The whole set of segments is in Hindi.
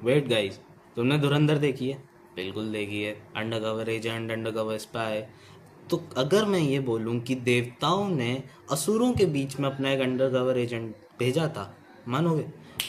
वेट गाइस, तुमने धुरंधर देखी है? बिल्कुल देखी है। Undercover agent, undercover spy. तो अगर मैं ये बोलूं कि देवताओं ने असुरों के बीच में अपना एक अंडरकवर एजेंट भेजा था, मानोगे?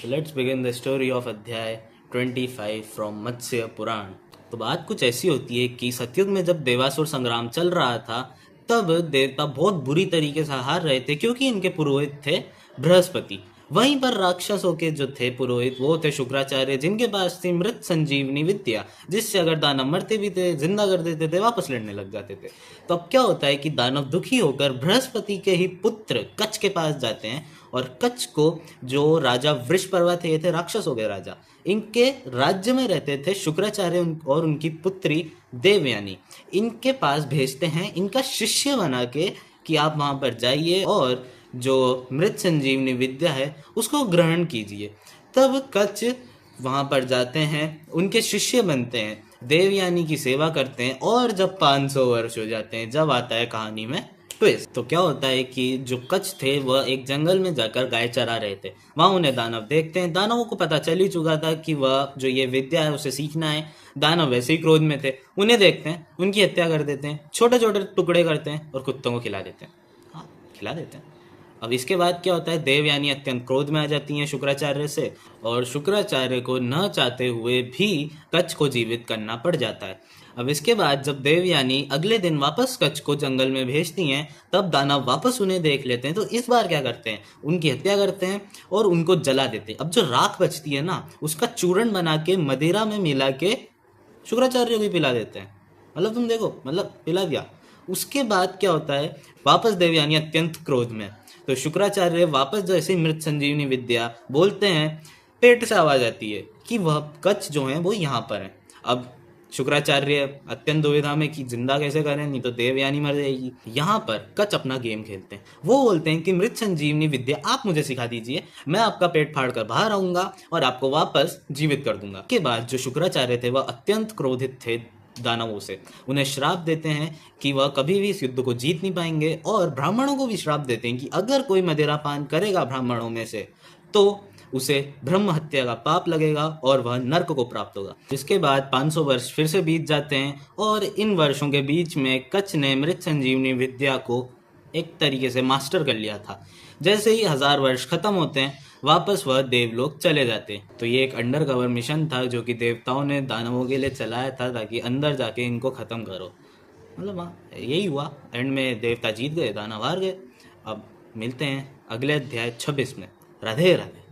Let's begin the story of अध्याय 25 फ्रॉम मत्स्य पुराण। तो बात कुछ ऐसी होती है कि सतयुग में जब देवासुर संग्राम चल रहा था, तब देवता बहुत बुरी तरीके से हार रहे थे क्योंकि इनके पुरोहित थे बृहस्पति। वहीं पर राक्षसों के जो थे पुरोहित, वो थे शुक्राचार्य, जिनके पास थी मृत संजीवनी विद्या, जिससे अगर दानव मरते भी थे, जिंदा कर देते थे, वापस लड़ने लग जाते थे। तो अब क्या होता है कि दानव दुखी होकर बृहस्पति के ही पुत्र कच्छ के पास जाते हैं, और कच्छ को, जो राजा वृषपर्वा थे, ये थे राक्षसों के राजा, इनके राज्य में रहते थे शुक्राचार्य और उनकी पुत्री देवयानी। इनके पास भेजते हैं इनका शिष्य बना के कि आप वहां पर जाइए और जो मृत संजीवनी विद्या है उसको ग्रहण कीजिए। तब कच्छ वहां पर जाते हैं, उनके शिष्य बनते हैं, देवयानी की सेवा करते हैं, और जब 500 वर्ष हो जाते हैं, जब आता है कहानी में ट्विस्ट। तो क्या होता है कि जो कच्छ थे वह एक जंगल में जाकर गाय चरा रहे थे। वहां उन्हें दानव देखते हैं। दानवों को पता चल ही चुका था कि वह जो ये विद्या है उसे सीखना है। दानव वैसे ही क्रोध में थे, उन्हें देखते हैं, उनकी हत्या कर देते हैं, छोटे छोटे टुकड़े करते हैं और कुत्तों को खिला देते हैं। हाँ, खिला देते हैं। अब इसके बाद क्या होता है, देवयानी अत्यंत क्रोध में आ जाती हैं शुक्राचार्य से, और शुक्राचार्य को न चाहते हुए भी कच्छ को जीवित करना पड़ जाता है। अब इसके बाद जब देवयानी अगले दिन वापस कच्छ को जंगल में भेजती हैं, तब दानव वापस उन्हें देख लेते हैं। तो इस बार क्या करते हैं, उनकी हत्या करते हैं और उनको जला देते हैं। अब जो राख बचती है ना, उसका चूर्ण बना के मदिरा में मिला के शुक्राचार्य को भी पिला देते हैं। मतलब तुम देखो, मतलब पिला दिया। उसके बाद क्या होता है, वापस देवयानी अत्यंत क्रोध में, तो शुक्राचार्य वापस जैसे ही मृत संजीवनी विद्या बोलते हैं, पेट से आवाज आती है कि वह कच्छ जो है वो यहाँ पर है। अब शुक्राचार्य अत्यंत दुविधा में कि जिंदा कैसे करें, नहीं तो देवयानी मर जाएगी। यहाँ पर कच्छ अपना गेम खेलते हैं। वो बोलते हैं कि मृत संजीवनी विद्या आप मुझे सिखा दीजिए, मैं आपका पेट फाड़ कर बाहर आऊंगा और आपको वापस जीवित कर दूंगा। के बाद जो शुक्राचार्य थे वह अत्यंत क्रोधित थे दानवों से, उन्हें श्राप देते हैं कि वह कभी भी इस युद्ध को जीत नहीं पाएंगे, और ब्राह्मणों को भी श्राप देते हैं कि अगर कोई मदिरा पान करेगा ब्राह्मणों में से तो उसे ब्रह्म हत्या का पाप लगेगा और वह नर्क को प्राप्त होगा। इसके बाद 500 वर्ष फिर से बीत जाते हैं, और इन वर्षों के बीच में कच्छ ने मृत संजीवनी विद्या को एक तरीके से मास्टर कर लिया था। जैसे ही 1000 वर्ष खत्म होते हैं, वापस वह देवलोक चले जाते हैं। तो ये एक अंडर कवर मिशन था जो कि देवताओं ने दानवों के लिए चलाया था, ताकि अंदर जाके इनको खत्म करो। मतलब हाँ, यही हुआ। एंड में देवता जीत गए, दानव हार गए। अब मिलते हैं अगले अध्याय 26 में। राधे राधे।